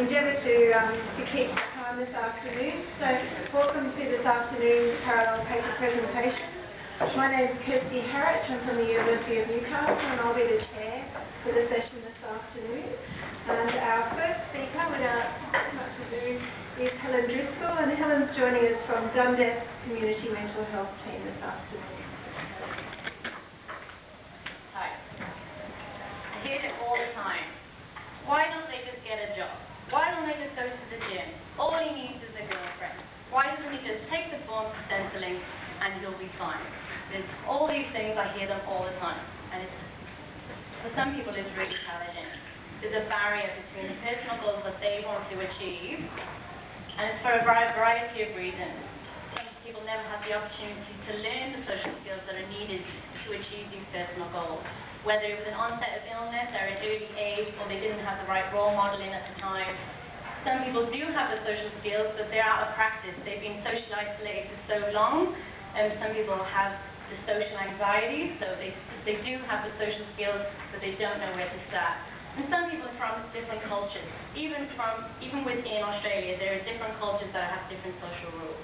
endeavour to keep the time this afternoon. So welcome to this afternoon's parallel paper presentation. My name is Kirsty Harrich. I'm from the University of Newcastle and I'll be the chair for the session this afternoon. And our first speaker, without much ado, is Helen Driscoll, and Helen's joining us from Dundas Community Mental Health Team this afternoon. Hi. I hear it all the time. Why don't they just get a job? Why don't they just go to the gym? All he needs is a girlfriend. Why doesn't he just take the form for stenciling and he'll be fine? There's all these things, I hear them all the time. And it's, for some people it's really challenging. There's a barrier between the personal goals that they want to achieve, and it's for a variety of reasons. Some people never have the opportunity to learn the social skills that are needed to achieve these personal goals. Whether it was an onset of illness or an early age, or they didn't have the right role model in at the time. Some people do have the social skills, but they're out of practice. They've been socially isolated for so long, and some people have the social anxiety, so they do have the social skills, but they don't know where to start. And some people are from different cultures. Even within Australia, there are different cultures that have different social rules.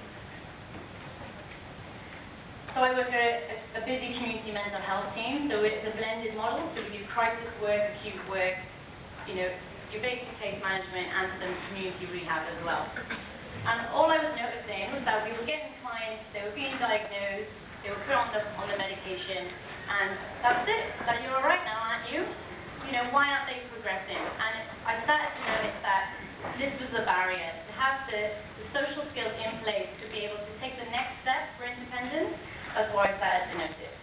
So I work at a busy community mental health team, so it's a blended model, so we do crisis work, acute work, your basic case management and some community rehab as well. And all I was noticing was that we were getting clients, they were being diagnosed, they were put on the medication, and that's it. Like, you're all right now, aren't you? Why aren't they progressing? And I started to notice that this was a barrier, to have the social skills in place to be able to take the next step for independence. That's what I started to notice.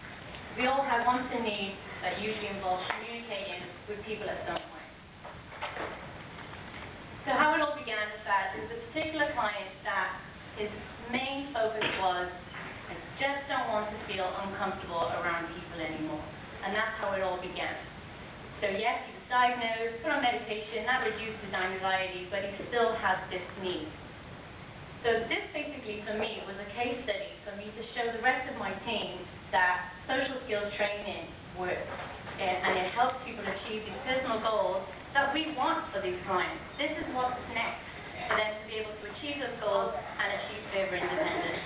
We all have wants and needs that usually involve communicating with people at some point. So how it all began is that there was a particular client that his main focus was, I just don't want to feel uncomfortable around people anymore. And that's how it all began. So yes, he was diagnosed, put on medication, that reduced his anxiety, but he still has this need. So this basically, for me, was a case study for me to show the rest of my team that social skills training works, and it helps people achieve these personal goals that we want for these clients. This is what's next for them to be able to achieve those goals and achieve further independence.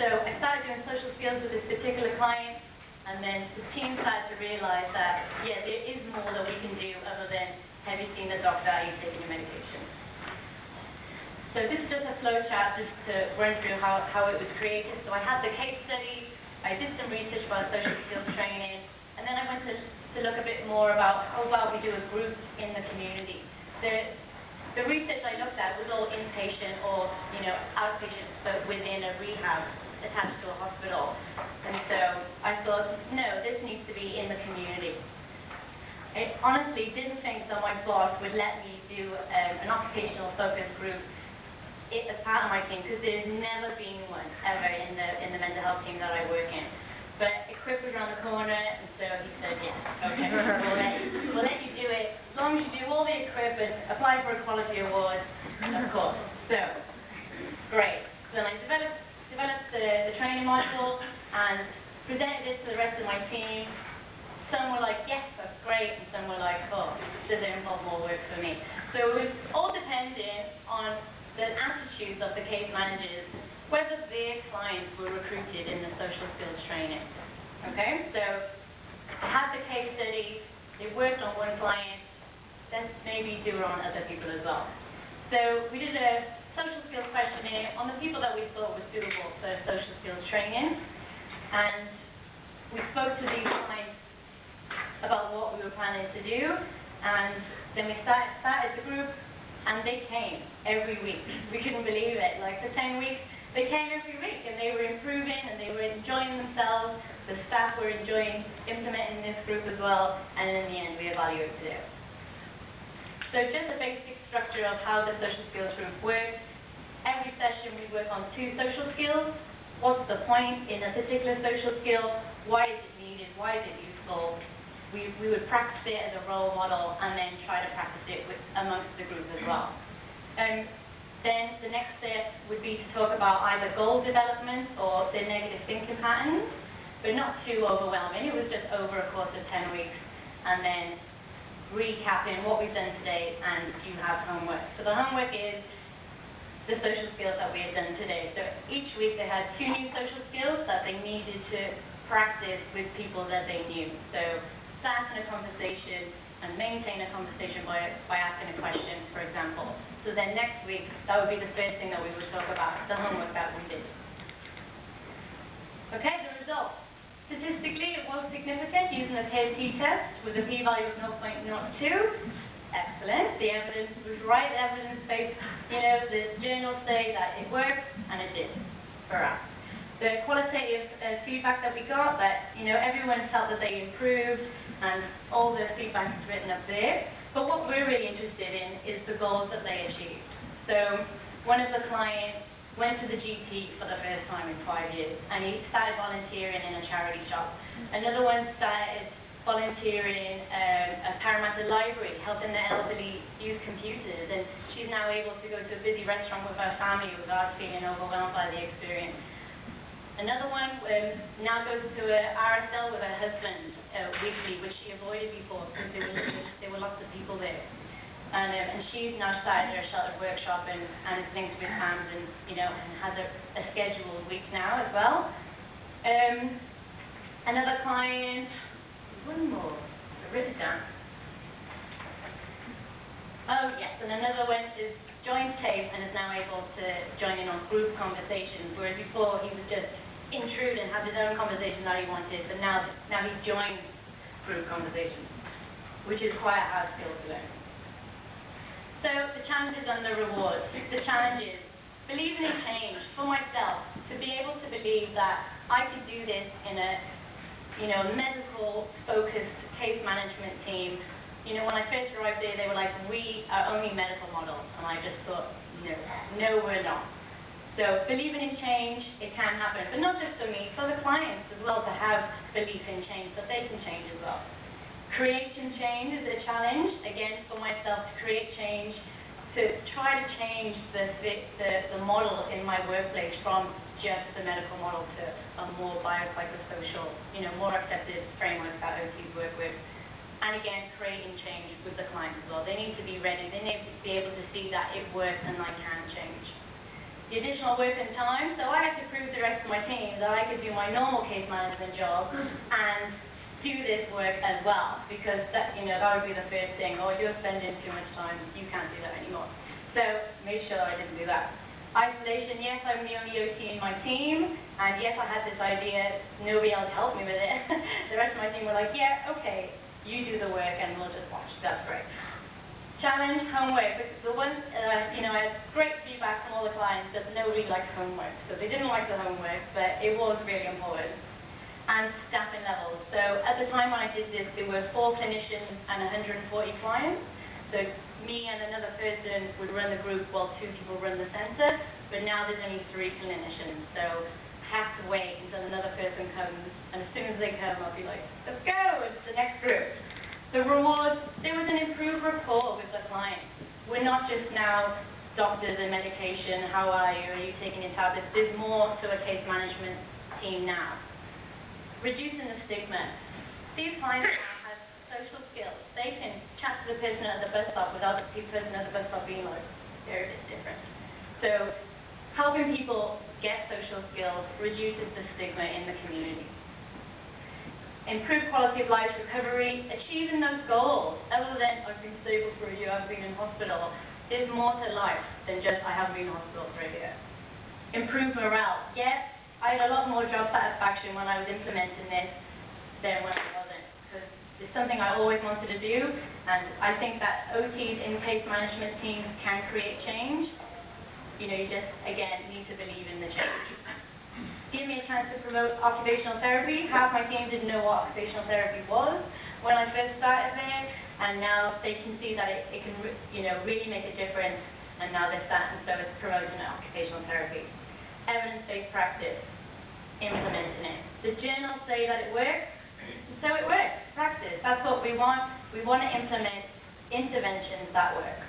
So I started doing social skills with this particular client, and then the team started to realize that, yeah, there is more that we can do other than, have you seen the doctor, are you taking your medication? So this is just a flow chart just to run through how it was created. So I had the case study, I did some research about social skills training, and then I went to look a bit more about how well we do a group in the community. The research I looked at was all inpatient or, outpatient, but within a rehab attached to a hospital. And so I thought, no, this needs to be in the community. I honestly didn't think that my boss would let me do an occupational focus group as part of my team, because there's never been one ever in the mental health team that I work in. But equip was around the corner, and so he said, yes, okay, we'll let you do it as long as you do all the equip and apply for a quality award, of course. So, great. So then I developed the training module and presented it to the rest of my team. Some were like, yes, that's great, and some were like, oh, does it involve more work for me? So it was all dependent on the attitudes of the case managers, whether their clients were recruited in the social skills training. Okay, so I had the case study, they worked on one client, then maybe do it on other people as well. So we did a social skills questionnaire on the people that we thought were suitable for social skills training, and we spoke to these clients about what we were planning to do, and then we started the group, and they came every week. We couldn't believe it. Like, for 10 weeks, they came every week, and they were improving, and they were enjoying themselves. The staff were enjoying implementing this group as well, and in the end, we evaluated it. So just a basic structure of how the social skills group works. Every session, we work on 2 social skills. What's the point in a particular social skill? Why is it needed? Why is it useful? We would practice it as a role model and then try to practice it amongst the group as well. Then the next step would be to talk about either goal development or the negative thinking patterns, but not too overwhelming. It was just over a course of 10 weeks, and then recapping what we've done today, and you have homework. So the homework is the social skills that we have done today. So each week they had 2 new social skills that they needed to practice with people that they knew. So starting a conversation and maintain a conversation by asking a question, for example. So then next week, that would be the first thing that we would talk about, the homework that we did. Okay, the results. Statistically, it was significant using the KT test with a p-value of 0.02. Excellent. The evidence was right, evidence-based. The journals say that it worked, and it did for us. The qualitative feedback that we got, that everyone felt that they improved, and all the feedback is written up there. But what we're really interested in is the goals that they achieved. So one of the clients went to the GP for the first time in 5 years, and he started volunteering in a charity shop. Another one started volunteering at Parramatta Library, helping the elderly use computers, and she's now able to go to a busy restaurant with her family without feeling overwhelmed by the experience. Another one now goes to a RSL with her husband weekly, which she avoided before because there were lots of people there. And she's now started her sheltered workshop and is linked with hands and has a scheduled week now as well. Another client, one more, I've written it down. Oh yes, and another one is joined TAFE and is now able to join in on group conversations, whereas before he was just intrude and have his own conversation that he wanted, but now he joins group conversations, which is quite a hard skill to learn. So the challenges and the rewards. The challenges, believing in change for myself, to be able to believe that I could do this in a medical focused case management team. When I first arrived there, they were like, we are only medical models, and I just thought, no, we're not. So believing in change, it can happen, but not just for me, for the clients as well, to have belief in change, that they can change as well. Creating change is a challenge, again, for myself to create change. to try to change the model in my workplace from just the medical model to a more biopsychosocial, more accepted framework that OTs work with. And again, creating change with the clients as well. They need to be ready. They need to be able to see that it works and I can change. The additional work and time, so I had to prove to the rest of my team that I could do my normal case management job and do this work as well, because that, that would be the first thing. Oh, you're spending too much time. You can't do that anymore. So made sure I didn't do that. Isolation, yes, I'm the only OT in my team, and yes, I had this idea. Nobody else helped me with it. The rest of my team were like, yeah, okay. You do the work and we'll just watch. That's great. Challenge, homework. The one, I had great feedback from all the clients that nobody liked homework. So they didn't like the homework, but it was really important. And staffing levels. So at the time when I did this, there were 4 clinicians and 140 clients. So me and another person would run the group while 2 people run the center. But now there's only 3 clinicians. So have to wait until another person comes, and as soon as they come, I'll be like, let's go, it's the next group. The rewards, there was an improved rapport with the client. We're not just now doctors and medication, how are you taking your tablets? There's more to a case management team now. Reducing the stigma. These clients now have social skills. They can chat to the person at the bus stop without the person at the bus stop being like, they're a bit different. So helping people get social skills reduces the stigma in the community. Improved quality of life recovery, achieving those goals. Other than I've been stable for a year, I've been in hospital, there's more to life than just I haven't been in hospital for a year. Improved morale. Yes, I had a lot more job satisfaction when I was implementing this than when I wasn't, because it's something I always wanted to do, and I think that OTs in case management teams can create change. You just, again, need to believe in the change. Give me a chance to promote occupational therapy. Half my team didn't know what occupational therapy was when I first started there, and now they can see that it can, really make a difference, and now they're starting, so it's promoting occupational therapy. Evidence-based practice, implementing it. The journals say that it works, so it works. Practice, that's what we want. We want to implement interventions that work.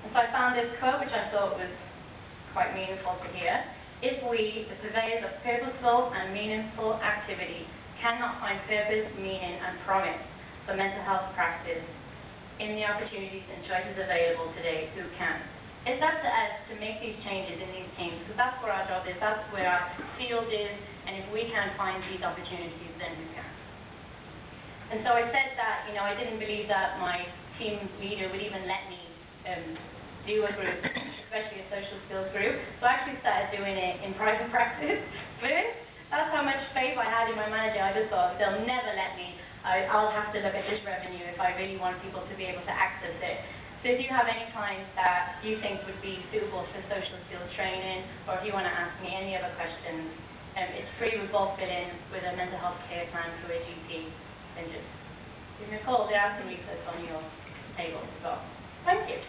And so I found this quote, which I thought was quite meaningful to hear. If we, the purveyors of purposeful and meaningful activity, cannot find purpose, meaning, and promise for mental health practice in the opportunities and choices available today, who can? It's up to us to make these changes in these teams, because that's where our job is, that's where our field is, and if we can't find these opportunities, then who can? And so I said that, I didn't believe that my team leader would even let me do a group, especially a social skills group. So I actually started doing it in private practice first. That's how much faith I had in my manager. I just thought, they'll never let me. I'll have to look at this revenue if I really want people to be able to access it. So if you have any clients that you think would be suitable for social skills training, or if you want to ask me any other questions, it's free with bulk fill-in with a mental health care plan through a GP. Then just give me a call. There are some research on your table as well. Thank you.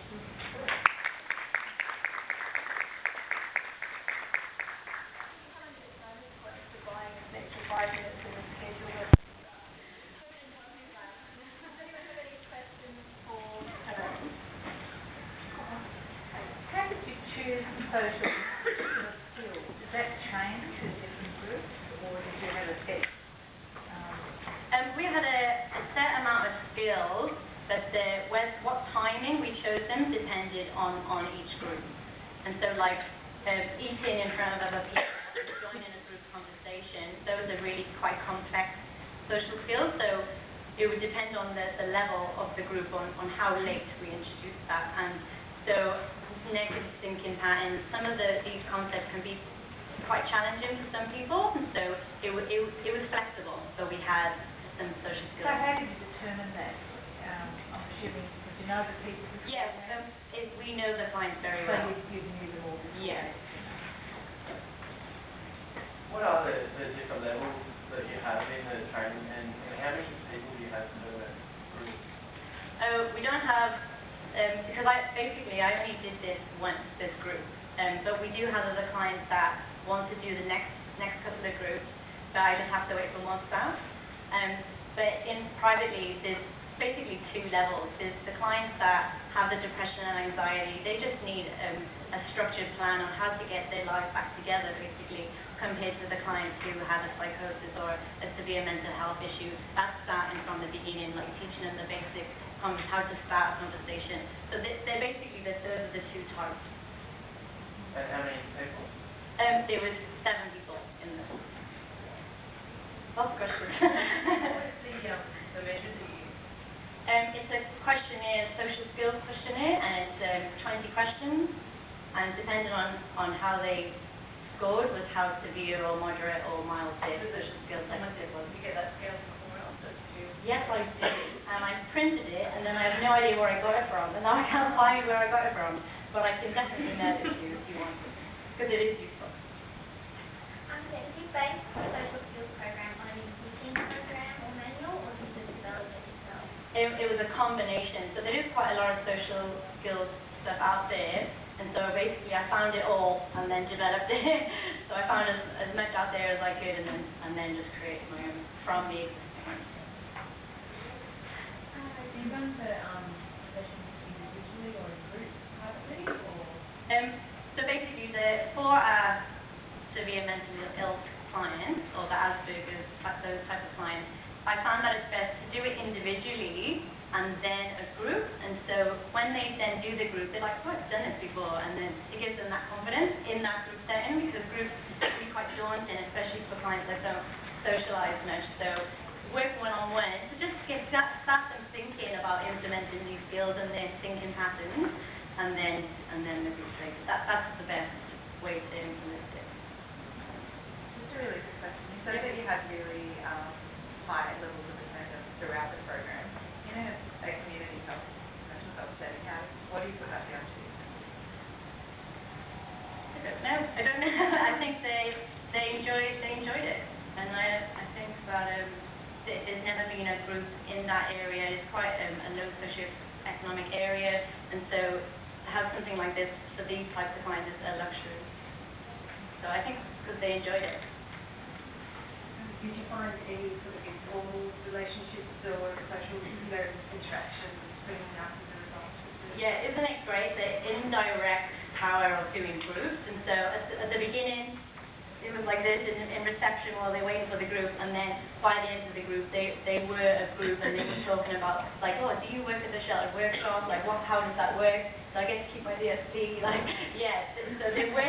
Social skills, did that change in different groups, or did you have a set? We had a set amount of skills, but what timing we chose them depended on each group. And so, like eating in front of other people, joining a group conversation, those are really quite complex social skills. So it would depend on the level of the group, on how late we introduced that. And so negative thinking patterns, some of these concepts can be quite challenging for some people, and so it was flexible. So we had some social skills. So how did you determine that? I'm assuming, did you know the people? Yes, we know the clients very well. So you knew them all before? Yes. What are the different levels that you have in the training, and how many people do you have per group? We don't have. Because I only did this group, but we do have other clients that want to do the next couple of groups, but I just have to wait for more staff. But privately, there's basically 2 levels. There's the clients that have the depression and anxiety, they just need a structured plan on how to get their life back together, basically, compared to the clients who have a psychosis or a severe mental health issue. That's starting from the beginning, like teaching them the basic how to start a conversation. So they're basically, those are the two types. And how many people? There was 7 people in this. Lots of questions. What is the measure that you use? It's a questionnaire, social skills questionnaire, and it's 20 questions, and depending on how they scored was how severe or moderate or mild their social skills level was. Did you get that scale from somewhere else? Or did you? Yes, I did, and I printed it, and then I have no idea where I got it from, and now I can't find where I got it from, but I can definitely mail it to you if you want, because it is useful. Did you base the social skills program on an existing program or manual, or did you develop it yourself? It was a combination, so there is quite a lot of social skills stuff out there, and so basically I found it all and then developed it. So I found as much out there as I could, and then just created my own from the existing one. Do you run the sessions individually or in groups privately, or? So basically, for our severe mentally ill clients, or the Asperger's, those type of clients, I found that it's best to do it individually and then a group. And so when they then do the group, they're like, oh, I've done this before, and then it gives them that confidence in that group setting, because groups can be quite daunting, especially for clients that don't socialize much. So work one-on-one to just start them thinking about implementing these skills and their thinking patterns, and then the group later. That's the best way to implement it. Just a really quick question. You said that you had really high levels of attendance throughout the program. In a community health, mental health setting, what do you put that down to? I don't know. I think they enjoyed it, and I think that there's never been a group in that area. It's quite a low socioeconomic area, and so to have something like this for these types of clients is a luxury. So I think because they enjoyed it. Did you find any sort of informal relationships or social interactions springing up as a result of this? Yeah, isn't it great, the indirect power of doing groups? And so at the beginning, it was like this in reception while they were waiting for the group, and then by the end of the group, they were a group, and they were talking about, like, oh, do you work at the shelter workshop? Like, how does that work? Do I get to keep my DSP? Like, yes. So there were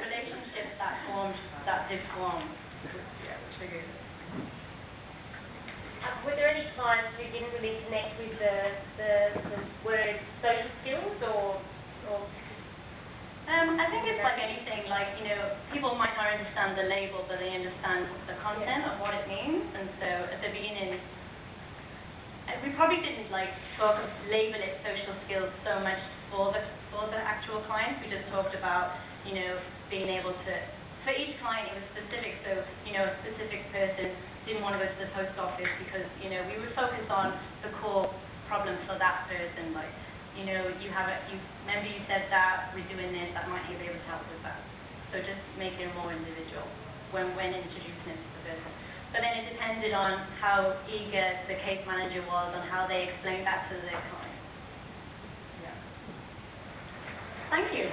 relationships that did form. Yeah, which are good. Were there any clients who didn't really connect with the word social skills, or? I think it's like anything, like, people might not understand the label, but they understand the content of what it means. And so at the beginning, we probably didn't label it social skills so much for the actual clients. We just talked about, being able to, for each client it was specific. So, a specific person didn't want to go to the post office because, we would focus on the core problem for that person, like, remember you said that we're doing this, that might be able to help with that. So just make it more individual when introducing it to the person. But then it depended on how eager the case manager was on how they explained that to their client. Yeah. Thank you.